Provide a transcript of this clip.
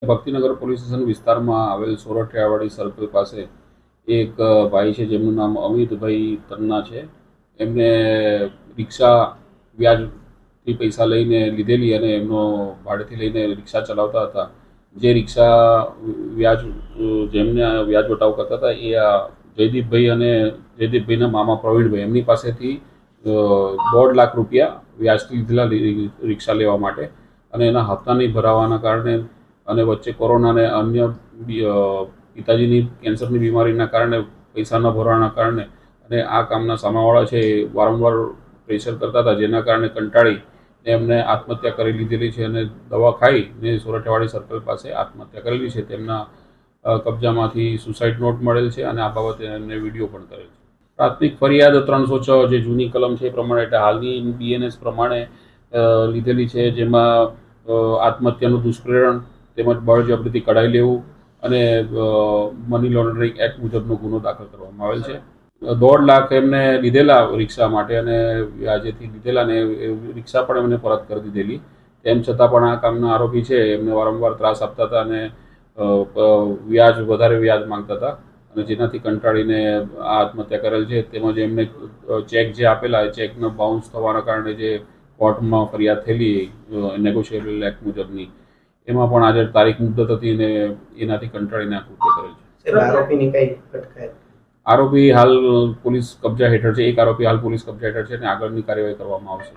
Bhaktinagar police station વિસ્તારમાં આવેલ Sorathiyawadi circle પાસે એક ભાઈ છે જેમનું નામ અમિતભાઈ તન્ના છે. એમને રિક્ષા વ્યાજથી પૈસા લઈને લીધેલી અને એમનો ભાડેથી લઈને રિક્ષા ચલાવતા હતા. જે રિક્ષા જેમને વ્યાજ વટાવ કરતા હતા એ જયદીપભાઈ અને જયદીપભાઈના મામા પ્રવીણભાઈ એમની પાસેથી 1.5 લાખ રૂપિયા વ્યાજથી લીધેલા રિક્ષા લેવા માટે, અને એના હપ્તા નહીં ભરાવાના કારણે અને વચ્ચે કોરોના અને અન્ય પિતાજીની કેન્સરની બીમારીના કારણે પૈસા ન ભરવાના કારણે અને આ કામના સામાવાળા છે એ વારંવાર પ્રેશર કરતા હતા, જેના કારણે કંટાળી એમને આત્મહત્યા કરી લીધેલી છે અને દવા ખાઈને સોરઠિયાવાડી સર્કલ પાસે આત્મહત્યા કરેલી છે. તેમના કબજામાંથી સુસાઇડ નોટ મળેલ છે અને આ બાબતે એમને વિડીયો પણ કરેલ છે. પ્રાથમિક ફરિયાદ 306 જે જૂની કલમ છે એ પ્રમાણે એટલે હાલની BNS પ્રમાણે લીધેલી છે, જેમાં આત્મહત્યાનું દુષ્પ્રેરણ તેમજ બળજબરીથી કઢાઈ લેવું અને મની લોન્ડરિંગ એક્ટ મુજબનો ગુનો દાખલ કરવામાં આવેલ છે. 1.5 લાખ એમને લીધેલા રિક્ષા માટે અને વ્યાજેથી લીધેલા ને રિક્ષા પણ એમને પરત કરી દીધેલી. તેમ છતાં પણ આ કામના આરોપી છે એમને વારંવાર ત્રાસ આપતા હતા અને વધારે વ્યાજ માંગતા હતા, અને જેનાથી કંટાળીને આ આત્મહત્યા કરેલ છે. તેમજ એમને ચેક જે આપેલા એ ચેકનો બાઉન્સ થવાના કારણે જે કોર્ટમાં ફરિયાદ થયેલી નેગોશિયેબલ એક્ટ મુજબની, એમાં પણ આજે તારીખ મુદત હતી અને એનાથી કંટાળીને આ કૃત્ય કરેલ છે. આરોપી હાલ પોલીસ કબજા હેઠળ છે. એક આરોપી હાલ પોલીસ કબજા હેઠળ છે અને આગળની કાર્યવાહી કરવામાં આવશે.